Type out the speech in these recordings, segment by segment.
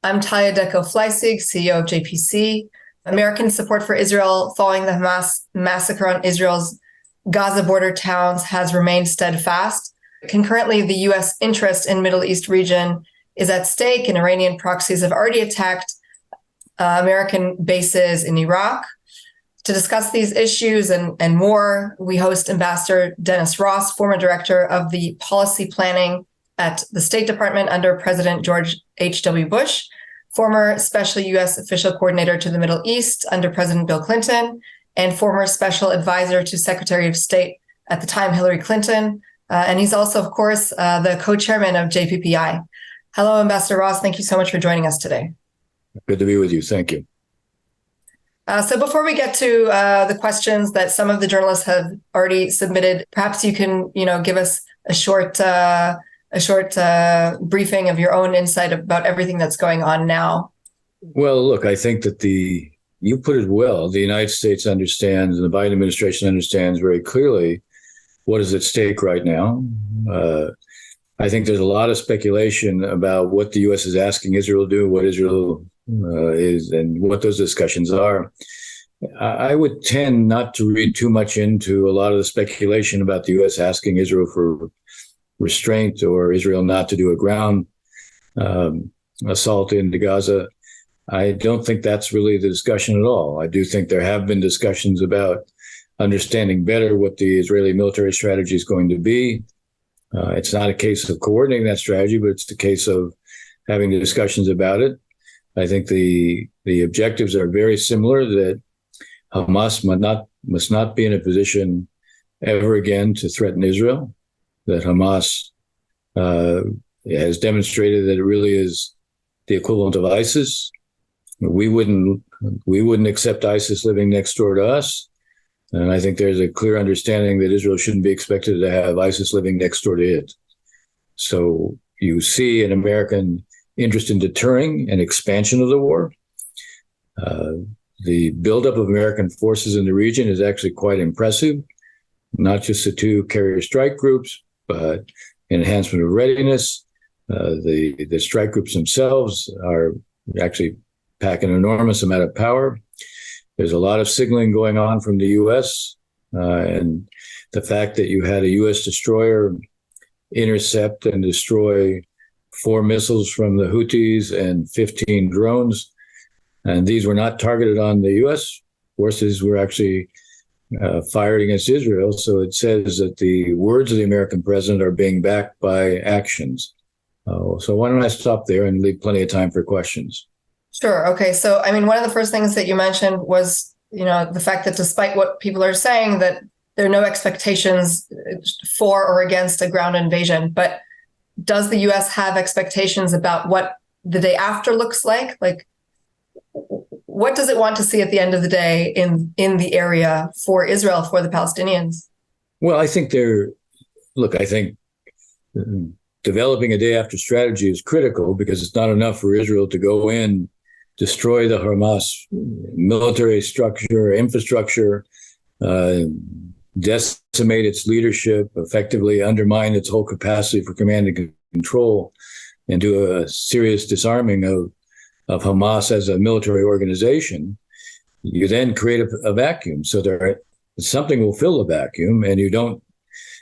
I'm Talia Deco-Fleissig, CEO of JPC. American support for Israel following the Hamas massacre on Israel's Gaza border towns has remained steadfast. Concurrently, the U.S. interest in Middle East region is at stake, and Iranian proxies have already attacked American bases in Iraq. To discuss these issues and more, we host Ambassador Dennis Ross, former director of the policy planning at the State Department under President George H.W. Bush, former special U.S. official coordinator to the Middle East under President Bill Clinton, and former special advisor to Secretary of State at the time, Hillary Clinton. And he's also, of course, the co-chairman of JPPI. Hello, Ambassador Ross. Thank you so much for joining us today. Good to be with you. Thank you. So before we get to the questions that some of the journalists have already submitted, perhaps you can, give us a short briefing of your own insight about everything that's going on now. Well, look, I think that you put it well. The United States understands, and the Biden administration understands very clearly what is at stake right now. I think there's a lot of speculation about what the U.S. is asking Israel to do, what Israel is, and what those discussions are. I would tend not to read too much into a lot of the speculation about the U.S. asking Israel for restraint or Israel not to do a ground assault into Gaza. I don't think that's really the discussion at all. I do think there have been discussions about understanding better what the Israeli military strategy is going to be. It's not a case of coordinating that strategy, but it's the case of having the discussions about it. I think the objectives are very similar, that Hamas must not be in a position ever again to threaten Israel, that Hamas has demonstrated that it really is the equivalent of ISIS. We wouldn't accept ISIS living next door to us. And I think there's a clear understanding that Israel shouldn't be expected to have ISIS living next door to it. So you see an American interest in deterring an expansion of the war. The buildup of American forces in the region is actually quite impressive, not just the two carrier strike groups, but enhancement of readiness. The strike groups themselves are actually pack an enormous amount of power. There's a lot of signaling going on from the U.S. And the fact that you had a U.S. destroyer intercept and destroy 4 missiles from the Houthis and 15 drones, and these were not targeted on the U.S. forces, were actually fired against Israel. So it says that the words of the American president are being backed by actions. So why don't I stop there and leave plenty of time for questions? Sure. Okay. So, one of the first things that you mentioned was, the fact that despite what people are saying, that there are no expectations for or against a ground invasion. But does the U.S. have expectations about what the day after looks like? Like, what does it want to see at the end of the day in the area for Israel, for the Palestinians? Well, I think developing a day after strategy is critical, because it's not enough for Israel to go in, destroy the Hamas military structure, infrastructure, decimate its leadership, effectively undermine its whole capacity for command and control, and do a serious disarming of Hamas as a military organization. You then create a vacuum. So something will fill the vacuum, and you don't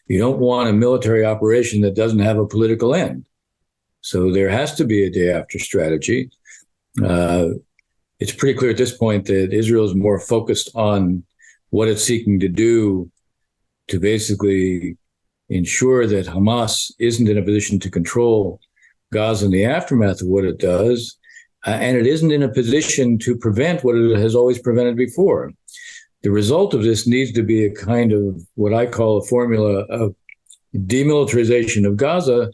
want a military operation that doesn't have a political end. So there has to be a day after strategy. It's pretty clear at this point that Israel is more focused on what it's seeking to do to basically ensure that Hamas isn't in a position to control Gaza in the aftermath of what it does, and it isn't in a position to prevent what it has always prevented before. The result of this needs to be a kind of what I call a formula of demilitarization of Gaza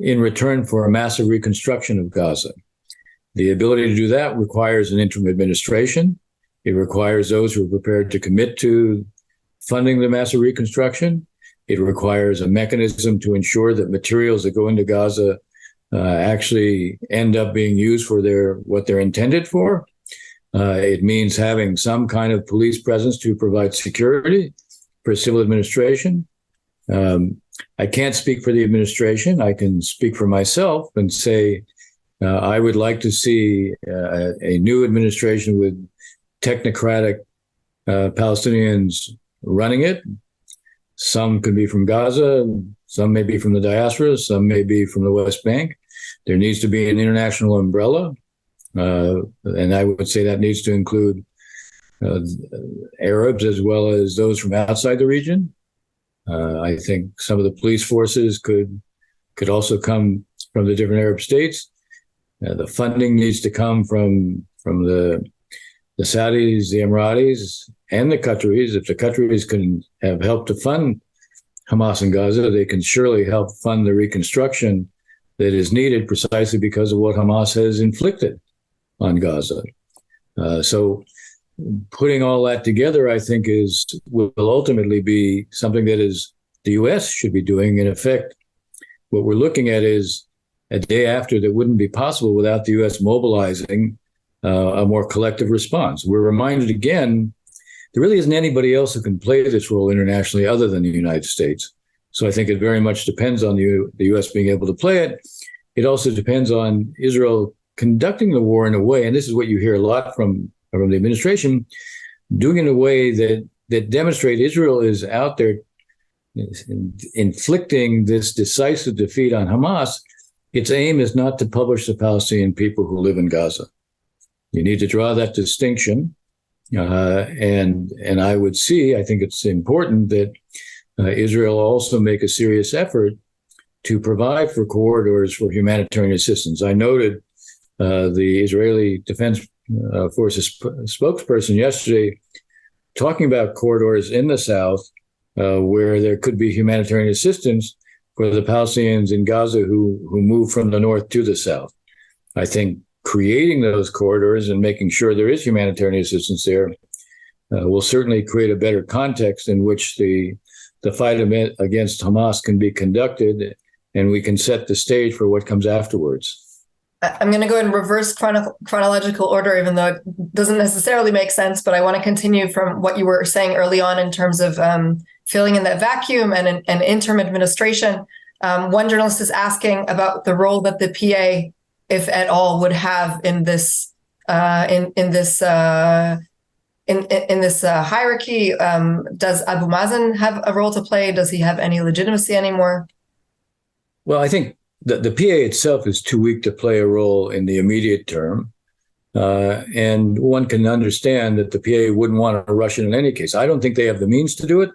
in return for a massive reconstruction of Gaza. The ability to do that requires an interim administration. It requires those who are prepared to commit to funding the massive reconstruction. It requires a mechanism to ensure that materials that go into Gaza actually end up being used for what they're intended for. It means having some kind of police presence to provide security for civil administration. I can't speak for the administration. I can speak for myself and say I would like to see a new administration with technocratic Palestinians running it. Some could be from Gaza, some may be from the diaspora, some may be from the West Bank. There needs to be an international umbrella, and I would say that needs to include Arabs as well as those from outside the region. I think some of the police forces could also come from the different Arab states. The funding needs to come from the Saudis, the Emiratis, and the Qataris. If the Qataris can have helped to fund Hamas in Gaza, they can surely help fund the reconstruction that is needed precisely because of what Hamas has inflicted on Gaza. So putting all that together, I think, will ultimately be something that is the U.S. should be doing. In effect, what we're looking at is a day after that wouldn't be possible without the U.S. mobilizing a more collective response. We're reminded again, there really isn't anybody else who can play this role internationally other than the United States. So I think it very much depends on the U.S. being able to play it. It also depends on Israel conducting the war in a way, and this is what you hear a lot from the administration, doing it in a way that demonstrate Israel is out there inflicting this decisive defeat on Hamas. Its aim is not to publish the Palestinian people who live in Gaza. You need to draw that distinction. And I would I think it's important that Israel also make a serious effort to provide for corridors for humanitarian assistance. I noted the Israeli Defense Forces spokesperson yesterday talking about corridors in the south where there could be humanitarian assistance for the Palestinians in Gaza who move from the north to the south. I think creating those corridors and making sure there is humanitarian assistance there will certainly create a better context in which the fight against Hamas can be conducted, and we can set the stage for what comes afterwards. I'm going to go in reverse chronological order, even though it doesn't necessarily make sense, but I want to continue from what you were saying early on in terms of filling in that vacuum and an interim administration. One journalist is asking about the role that the PA, if at all, would have in this hierarchy. Does Abu Mazen have a role to play? Does he have any legitimacy anymore? Well, I think the PA itself is too weak to play a role in the immediate term. And one can understand that the PA wouldn't want to rush in any case. I don't think they have the means to do it,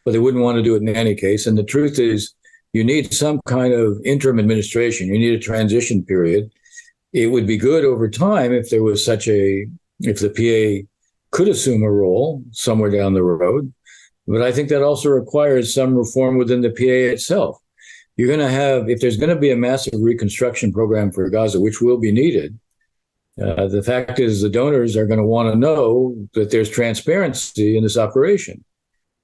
but they wouldn't want to do it in any case. And the truth is, you need some kind of interim administration. You need a transition period. It would be good over time if there was if the PA could assume a role somewhere down the road. But I think that also requires some reform within the PA itself. You're going to have, if there's going to be a massive reconstruction program for Gaza, which will be needed, the fact is the donors are going to want to know that there's transparency in this operation.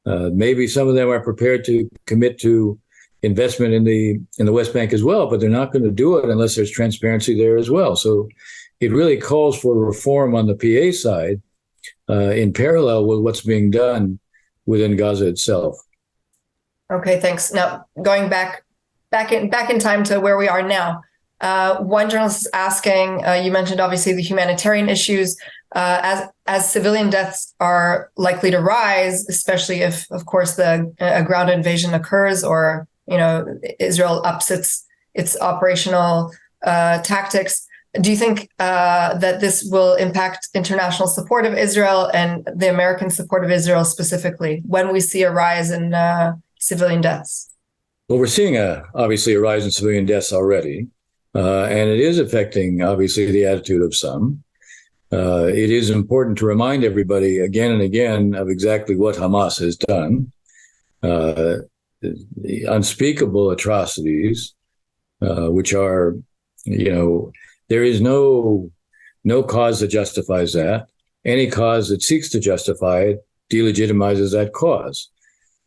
Maybe some of them are prepared to commit to investment in the West Bank as well, but they're not going to do it unless there's transparency there as well. So it really calls for reform on the PA side in parallel with what's being done within Gaza itself. Okay, thanks. Now, going back in time to where we are now, one journalist is asking, you mentioned obviously the humanitarian issues, as civilian deaths are likely to rise, especially if, of course, a ground invasion occurs or Israel ups its operational tactics. Do you think that this will impact international support of Israel and the American support of Israel specifically when we see a rise in civilian deaths? Well, we're seeing obviously a rise in civilian deaths already, and it is affecting obviously the attitude of some. It is important to remind everybody again and again of exactly what Hamas has done. The unspeakable atrocities, which are, there is no cause that justifies that. Any cause that seeks to justify it delegitimizes that cause.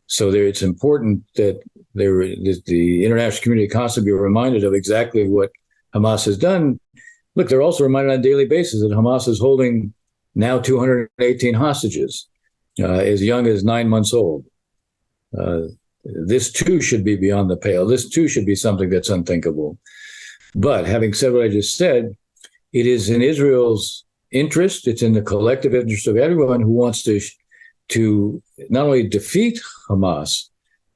So it's important that the international community constantly be reminded of exactly what Hamas has done. Look, they're also reminded on a daily basis that Hamas is holding now 218 hostages, as young as 9 months old. This too should be beyond the pale. This too should be something that's unthinkable. But having said what I just said, it is in Israel's interest, it's in the collective interest of everyone who wants to not only defeat Hamas,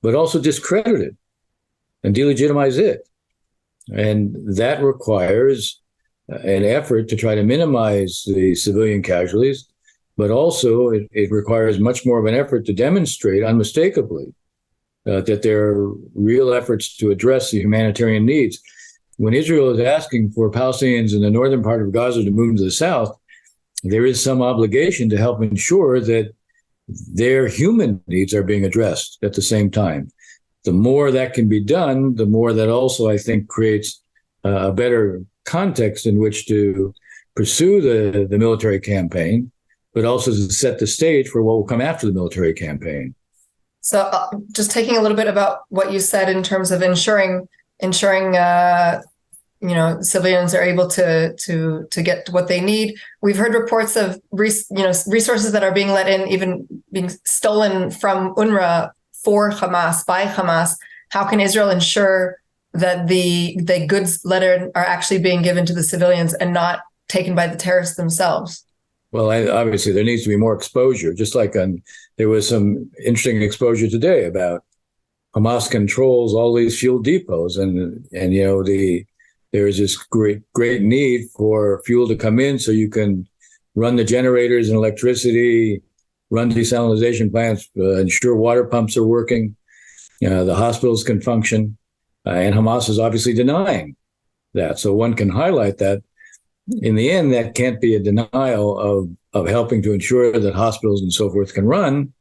but also discredit it and delegitimize it. And that requires an effort to try to minimize the civilian casualties, but also it requires much more of an effort to demonstrate unmistakably that there are real efforts to address the humanitarian needs. When Israel is asking for Palestinians in the northern part of Gaza to move to the south, there is some obligation to help ensure that their human needs are being addressed at the same time. The more that can be done, the more that also, I think, creates a better context in which to pursue the military campaign, but also to set the stage for what will come after the military campaign. So just taking a little bit about what you said in terms of ensuring civilians are able to get what they need. We've heard reports of resources that are being let in, even being stolen from UNRWA for Hamas, by Hamas. How can Israel ensure that the goods let in are actually being given to the civilians and not taken by the terrorists themselves? Well, obviously there needs to be more exposure, just like there was some interesting exposure today about Hamas controls all these fuel depots, and there is this great need for fuel to come in so you can run the generators and electricity, run desalination plants, ensure water pumps are working, the hospitals can function, and Hamas is obviously denying that. So one can highlight that. In the end, that can't be a denial of helping to ensure that hospitals and so forth can run.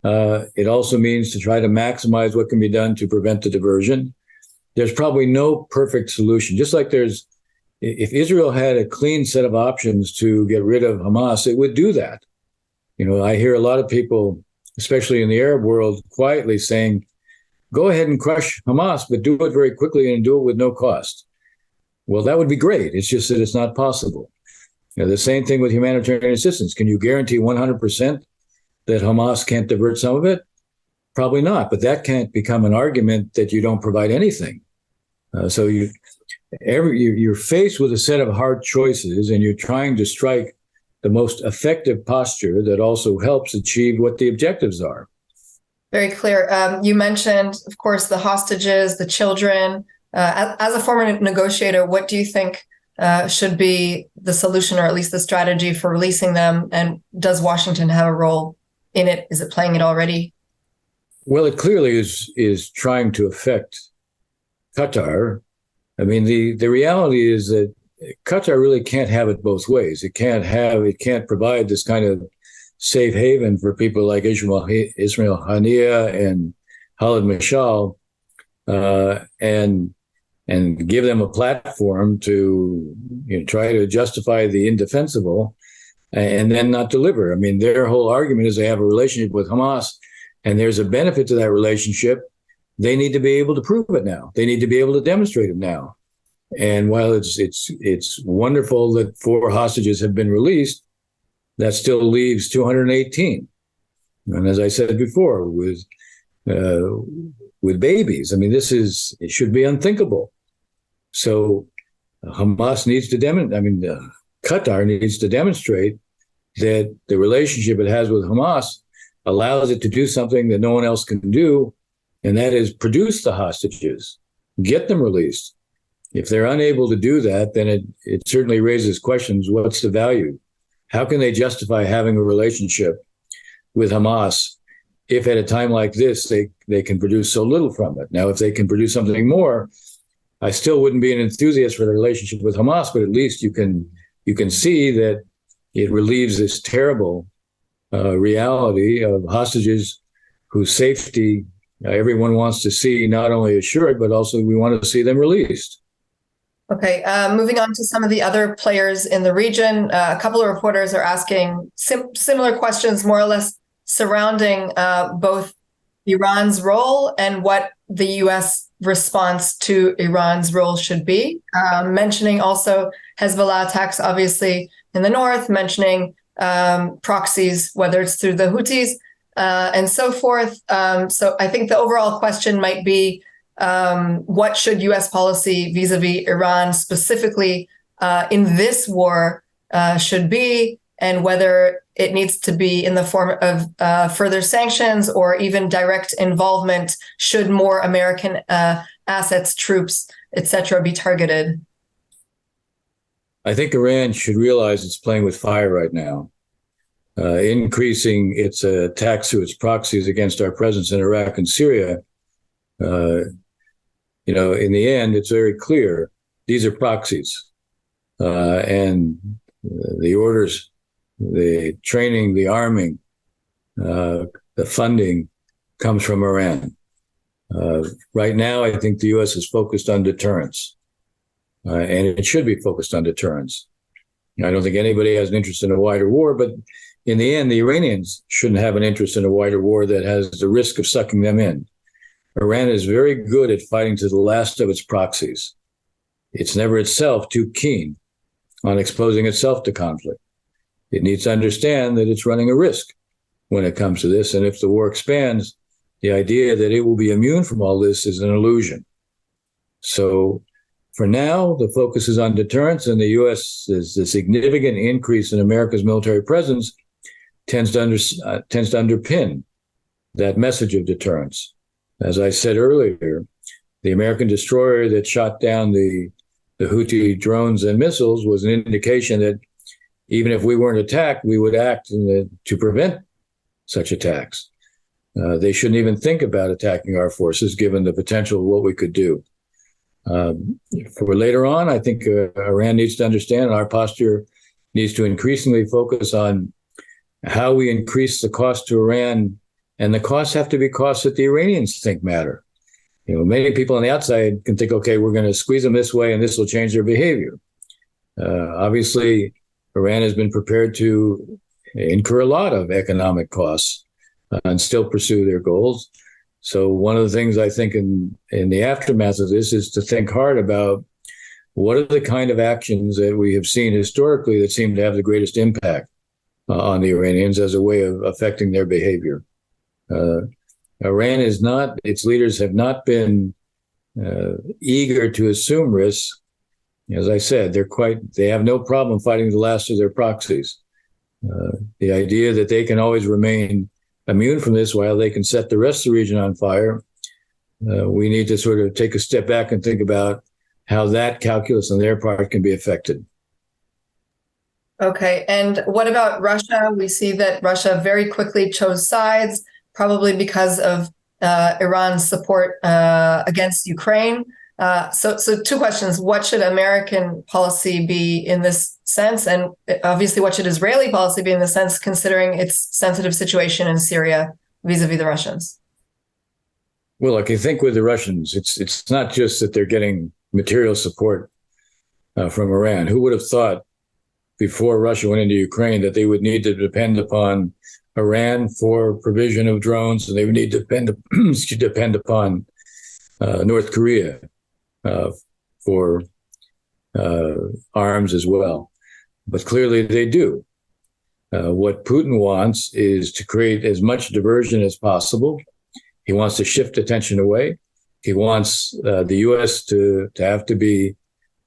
It also means to try to maximize what can be done to prevent the diversion. There's probably no perfect solution. Just like if Israel had a clean set of options to get rid of Hamas, it would do that. I hear a lot of people, especially in the Arab world, quietly saying, go ahead and crush Hamas, but do it very quickly and do it with no cost. Well, that would be great. It's just that it's not possible. The same thing with humanitarian assistance. Can you guarantee 100% that Hamas can't divert some of it? Probably not, but that can't become an argument that you don't provide anything. So you're faced with a set of hard choices, and you're trying to strike the most effective posture that also helps achieve what the objectives are. Very clear. You mentioned, of course, the hostages, the children. As a former negotiator, what do you think should be the solution, or at least the strategy for releasing them? And does Washington have a role in it? Is it playing it already? Well, it clearly is trying to affect Qatar. I mean, the reality is that Qatar really can't have it both ways. It can't provide this kind of safe haven for people like Ismail Haniyeh and Khalid Mashal, and give them a platform to try to justify the indefensible and then not deliver. I mean, their whole argument is they have a relationship with Hamas and there's a benefit to that relationship. They need to be able to prove it now. They need to be able to demonstrate it now. And while it's wonderful that 4 hostages have been released, that still leaves 218. And as I said before, with babies, I mean, it should be unthinkable. So Hamas needs to Qatar needs to demonstrate that the relationship it has with Hamas allows it to do something that no one else can do, and that is produce the hostages, get them released. If they're unable to do that, then it certainly raises questions. What's the value? How can they justify having a relationship with Hamas if at a time like this, they can produce so little from it? Now, if they can produce something more, I still wouldn't be an enthusiast for the relationship with Hamas, but at least you can see that it relieves this terrible reality of hostages whose safety everyone wants to see not only assured, but also we want to see them released. Okay, moving on to some of the other players in the region. A couple of reporters are asking similar questions, more or less, surrounding both Iran's role and what the U.S. response to Iran's role should be. Mentioning also Hezbollah attacks, obviously, in the north, mentioning proxies, whether it's through the Houthis and so forth. So I think the overall question might be, what should U.S. policy vis-a-vis Iran specifically in this war should be, and whether it needs to be in the form of further sanctions or even direct involvement should more American assets, troops, etc., be targeted? I think Iran should realize it's playing with fire right now, increasing its attacks through its proxies against our presence in Iraq and Syria. In the end, it's very clear these are proxies, and the orders, the training, the arming, the funding comes from Iran. Right now, I think the U.S. is focused on deterrence, and it should be focused on deterrence. I don't think anybody has an interest in a wider war, but in the end, the Iranians shouldn't have an interest in a wider war that has the risk of sucking them in. Iran is very good at fighting to the last of its proxies. It's never itself too keen on exposing itself to conflict. It needs to understand that it's running a risk when it comes to this. And if the war expands, the idea that it will be immune from all this is an illusion. So for now, the focus is on deterrence, and the U.S. is the significant increase in America's military presence tends to underpin that message of deterrence. As I said earlier, the American destroyer that shot down the Houthi drones and missiles was an indication that even if we weren't attacked, we would act to prevent such attacks. They shouldn't even think about attacking our forces, given the potential of what we could do. For later on, I think Iran needs to understand, and our posture needs to increasingly focus on how we increase the cost to Iran, and the costs have to be costs that the Iranians think matter. Many people on the outside can think, okay, we're going to squeeze them this way and this will change their behavior. Obviously, Iran has been prepared to incur a lot of economic costs and still pursue their goals. So one of the things I think in the aftermath of this is to think hard about what are the kind of actions that we have seen historically that seem to have the greatest impact on the Iranians as a way of affecting their behavior. Iran is not, its leaders have not been eager to assume risks. As I said, they have no problem fighting the last of their proxies. The idea that they can always remain immune from this while they can set the rest of the region on fire, we need to sort of take a step back and think about how that calculus on their part can be affected. Okay, and what about Russia? We see that Russia very quickly chose sides, probably because of Iran's support against Ukraine. So two questions. What should American policy be in this sense? And obviously, what should Israeli policy be in this sense, considering its sensitive situation in Syria vis-a-vis the Russians? Well, I think with the Russians, it's not just that they're getting material support from Iran. Who would have thought before Russia went into Ukraine that they would need to depend upon Iran for provision of drones, and they would need to depend upon North Korea for arms as well. But clearly they do. What Putin wants is to create as much diversion as possible. He wants to shift attention away. He wants the U.S. to have to be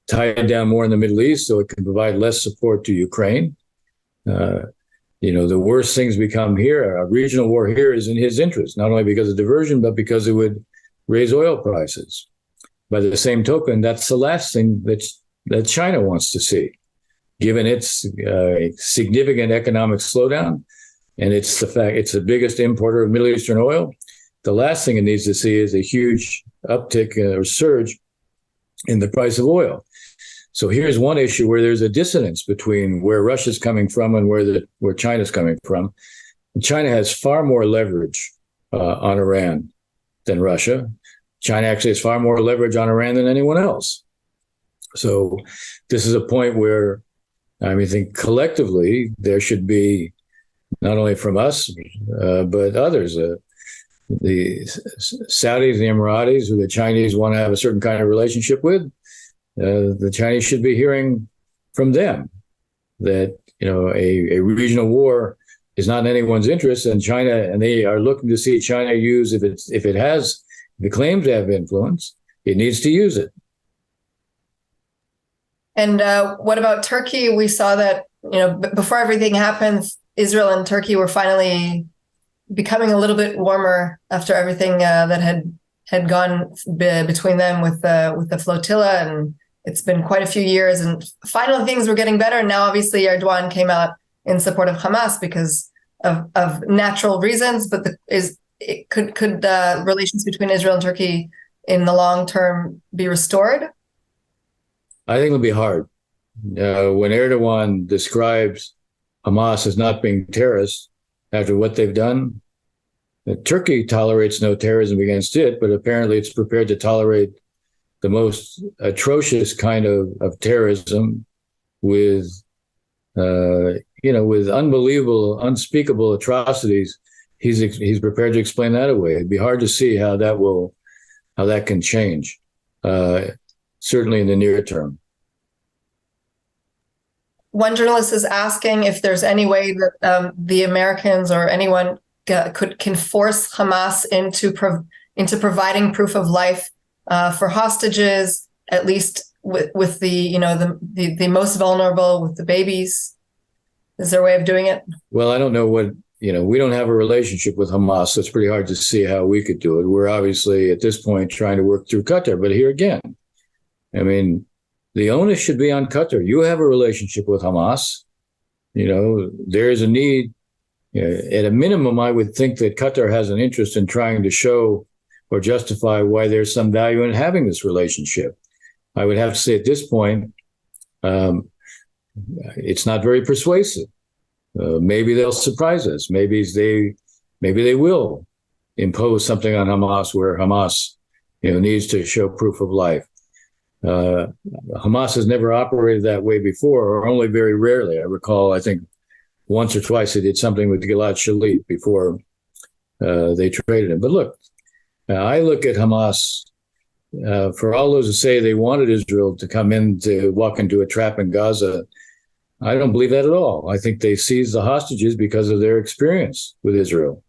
tied down more in the Middle East so it can provide less support to Ukraine. The worse things become here, a regional war here is in his interest, not only because of diversion, but because it would raise oil prices. By the same token, that's the last thing that China wants to see, given its significant economic slowdown, and it's the fact it's the biggest importer of Middle Eastern oil. The last thing it needs to see is a huge uptick or surge in the price of oil. So here's one issue where there's a dissonance between where Russia's coming from and where China's coming from. China has far more leverage on Iran than Russia. China actually has far more leverage on Iran than anyone else. So this is a point where I think collectively there should be, not only from us, but others, the Saudis, the Emiratis, who the Chinese want to have a certain kind of relationship with, the Chinese should be hearing from them that a regional war is not in anyone's interest, and they are looking to see China use, if it has It claims to have influence. It needs to use it. And what about Turkey? We saw that, before everything happened, Israel and Turkey were finally becoming a little bit warmer after everything that had gone between them with the flotilla, and it's been quite a few years. And finally, things were getting better. And now, obviously, Erdogan came out in support of Hamas because of natural reasons. But could relations between Israel and Turkey in the long term be restored? I think it'll be hard. When Erdogan describes Hamas as not being terrorists after what they've done, Turkey tolerates no terrorism against it, but apparently it's prepared to tolerate the most atrocious kind of terrorism with, with unbelievable, unspeakable atrocities. He's prepared to explain that away. It'd be hard to see how that can change. Certainly in the near term. One journalist is asking if there's any way that the Americans or anyone can force Hamas into providing proof of life for hostages, at least with the most vulnerable, with the babies. Is there a way of doing it? Well, I don't know what. We don't have a relationship with Hamas, so it's pretty hard to see how we could do it. We're obviously at this point trying to work through Qatar, but here again, I mean, the onus should be on Qatar. You have a relationship with Hamas. There is a need. At a minimum, I would think that Qatar has an interest in trying to show or justify why there's some value in having this relationship. I would have to say at this point, it's not very persuasive. Maybe they'll surprise us. Maybe they will impose something on Hamas where Hamas, needs to show proof of life. Hamas has never operated that way before, or only very rarely. I recall, I think, once or twice they did something with Gilad Shalit before they traded him. But look, I look at Hamas, for all those who say they wanted Israel to come in to walk into a trap in Gaza, I don't believe that at all. I think they seized the hostages because of their experience with Israel.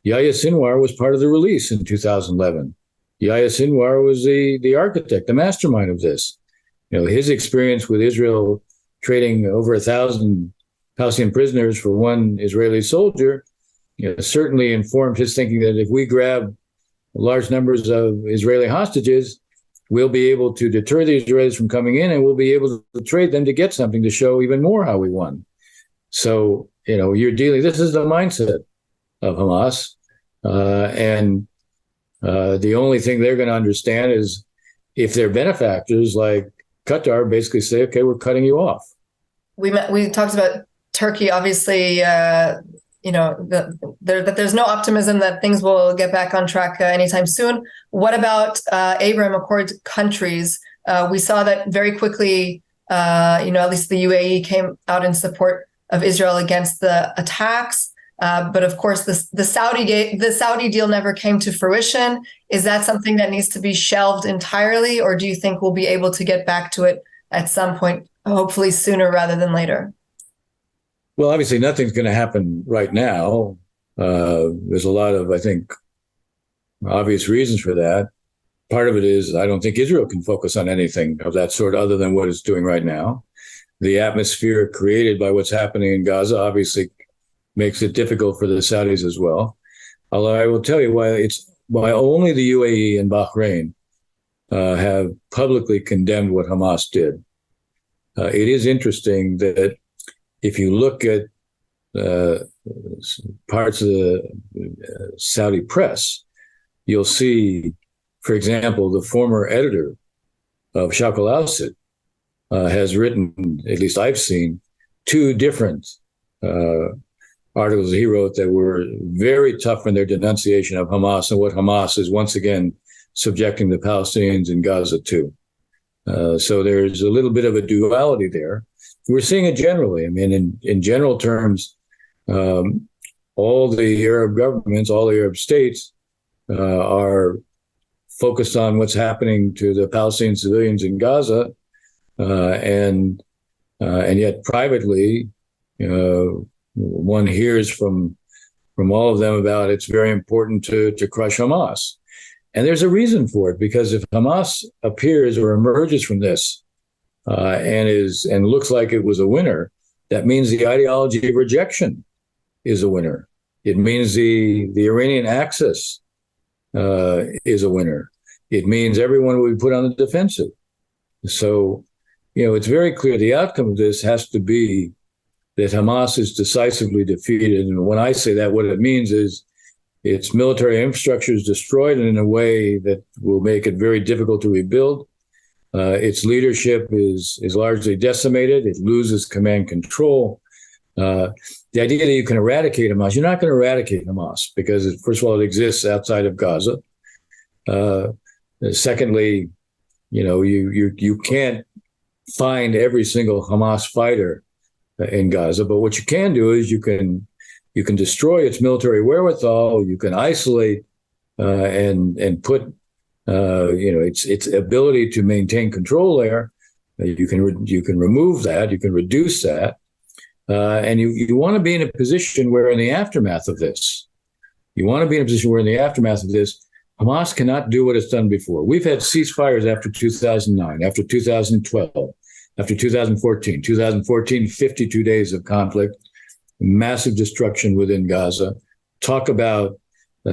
Yahya Sinwar was part of the release in 2011. Yahya Sinwar was the architect, the mastermind of this. His experience with Israel trading over 1,000 Palestinian prisoners for one Israeli soldier, certainly informed his thinking that if we grab large numbers of Israeli hostages, we'll be able to deter the Israelis from coming in, and we'll be able to trade them to get something to show even more how we won. So, this is the mindset of Hamas. And the only thing they're going to understand is if their benefactors like Qatar basically say, okay, we're cutting you off. We talked about Turkey, obviously, that there's no optimism that things will get back on track anytime soon. What about Abraham Accord countries? We saw that very quickly, at least the UAE came out in support of Israel against the attacks. But of course, the Saudi deal never came to fruition. Is that something that needs to be shelved entirely, or do you think we'll be able to get back to it at some point, hopefully sooner rather than later? Well, obviously, nothing's going to happen right now. There's a lot of, I think, obvious reasons for that. Part of it is I don't think Israel can focus on anything of that sort other than what it's doing right now. The atmosphere created by what's happening in Gaza obviously makes it difficult for the Saudis as well. Although I will tell you why only the UAE and Bahrain have publicly condemned what Hamas did. It is interesting that if you look at parts of the Saudi press, you'll see, for example, the former editor of Sharq al-Awsat has written, at least I've seen, two different articles he wrote that were very tough in their denunciation of Hamas and what Hamas is once again subjecting the Palestinians in Gaza to. So there's a little bit of a duality there. We're seeing it generally. I mean, in general terms, all the Arab governments, all the Arab states are focused on what's happening to the Palestinian civilians in Gaza, and yet privately, one hears from all of them about it's very important to crush Hamas. And there's a reason for it, because if Hamas appears or emerges from this and looks like it was a winner, that means the ideology of rejection is a winner. It means the Iranian axis is a winner. It means everyone will be put on the defensive. So, it's very clear the outcome of this has to be that Hamas is decisively defeated. And when I say that, what it means is its military infrastructure is destroyed in a way that will make it very difficult to rebuild. Its leadership is largely decimated. It loses command control. The idea that you can eradicate Hamas, you're not going to eradicate Hamas because, first of all, it exists outside of Gaza. Secondly, you can't find every single Hamas fighter in Gaza, but what you can do is you can destroy its military wherewithal. You can isolate and put its ability to maintain control there. You can remove that. You can reduce that, and you want to be in a position where, in the aftermath of this, Hamas cannot do what it's done before. We've had ceasefires after 2009, after 2012, after 2014. 2014, 52 days of conflict, massive destruction within Gaza. Talk about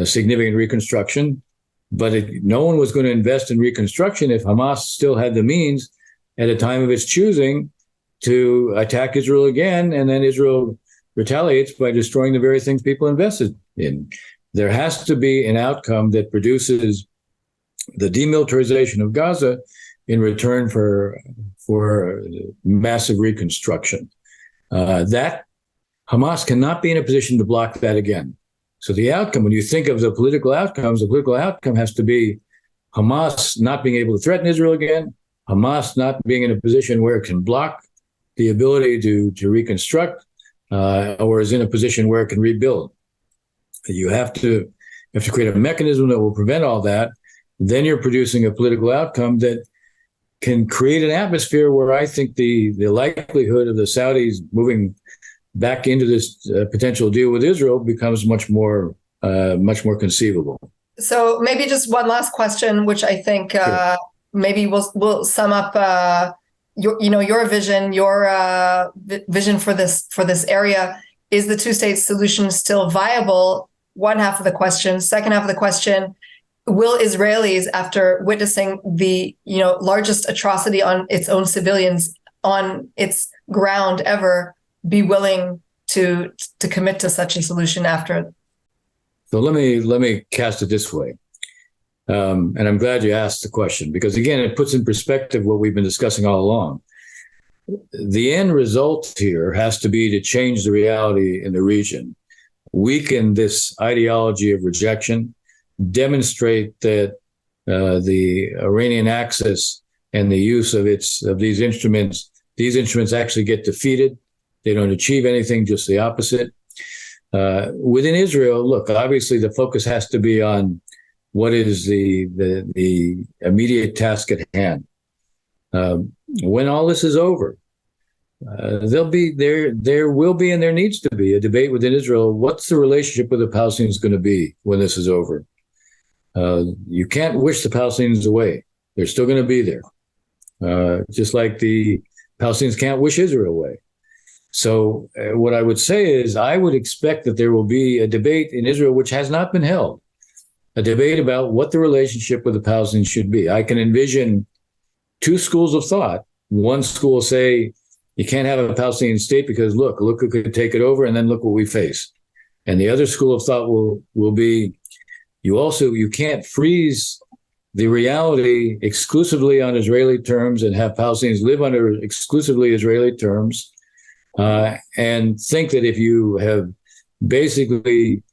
significant reconstruction, but no one was going to invest in reconstruction if Hamas still had the means at a time of its choosing to attack Israel again, and then Israel retaliates by destroying the very things people invested in. There has to be an outcome that produces the demilitarization of Gaza in return for massive reconstruction. That Hamas cannot be in a position to block that again. So the outcome, when you think of the political outcomes, the political outcome has to be Hamas not being able to threaten Israel again, Hamas not being in a position where it can block the ability to reconstruct, or is in a position where it can rebuild. You have to create a mechanism that will prevent all that. Then you're producing a political outcome that can create an atmosphere where I think the likelihood of the Saudis moving back into this potential deal with Israel becomes much more conceivable. So maybe just one last question, which I think maybe will sum up your vision, vision for this area. Is the two-state solution still viable? One half of the question. Second half of the question: will Israelis, after witnessing the largest atrocity on its own civilians on its ground ever, be willing to commit to such a solution after? So let me cast it this way, and I'm glad you asked the question, because again, it puts in perspective what we've been discussing all along. The end result here has to be to change the reality in the region, weaken this ideology of rejection, demonstrate that the Iranian axis and the use of these instruments actually get defeated. They don't achieve anything, just the opposite. Within Israel, look, obviously the focus has to be on what is the immediate task at hand. When all this is over, there will be and there needs to be a debate within Israel. What's the relationship with the Palestinians going to be when this is over? You can't wish the Palestinians away. They're still going to be there, just like the Palestinians can't wish Israel away. So what I would say is I would expect that there will be a debate in Israel, which has not been held, a debate about what the relationship with the Palestinians should be. I can envision two schools of thought. One school will say, you can't have a Palestinian state because look who could take it over, and then look what we face. And the other school of thought will be, you can't freeze the reality exclusively on Israeli terms and have Palestinians live under exclusively Israeli terms, and think that if you have basically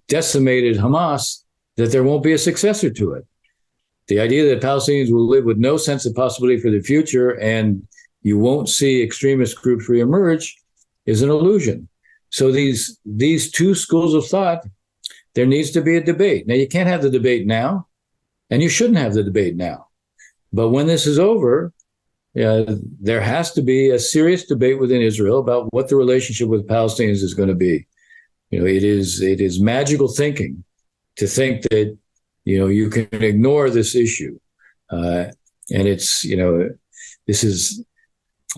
decimated Hamas, that there won't be a successor to it. The idea that Palestinians will live with no sense of possibility for the future and you won't see extremist groups reemerge is an illusion. So these two schools of thought, there needs to be a debate. Now, you can't have the debate now, and you shouldn't have the debate now. But when this is over, there has to be a serious debate within Israel about what the relationship with Palestinians is going to be. It is magical thinking to think that You can ignore this issue. And it's, this is,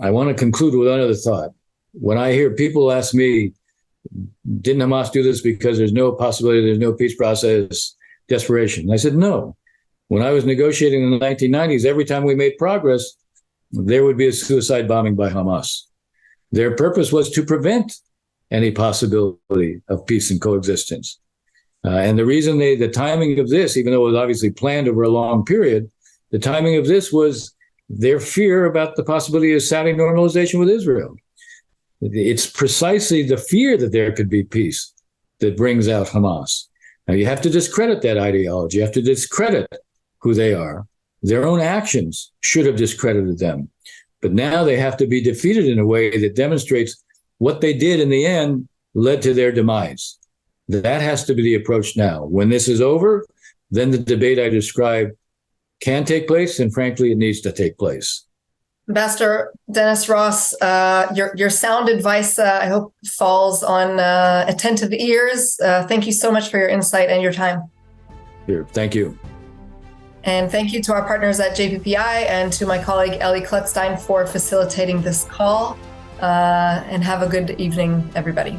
I want to conclude with another thought. When I hear people ask me, didn't Hamas do this because there's no possibility, there's no peace process, desperation? I said, no. When I was negotiating in the 1990s, every time we made progress, there would be a suicide bombing by Hamas. Their purpose was to prevent any possibility of peace and coexistence. And the reason the timing of this, even though it was obviously planned over a long period, the timing of this was their fear about the possibility of Saudi normalization with Israel. It's precisely the fear that there could be peace that brings out Hamas. Now, you have to discredit that ideology. You have to discredit who they are. Their own actions should have discredited them. But now they have to be defeated in a way that demonstrates what they did in the end led to their demise. That has to be the approach now. When this is over, then the debate I described can take place, and frankly, it needs to take place. Ambassador Dennis Ross, your sound advice, I hope, falls on attentive ears. Thank you so much for your insight and your time. Here, thank you. And thank you to our partners at JPPI and to my colleague Ellie Kluckstein for facilitating this call. And have a good evening, everybody.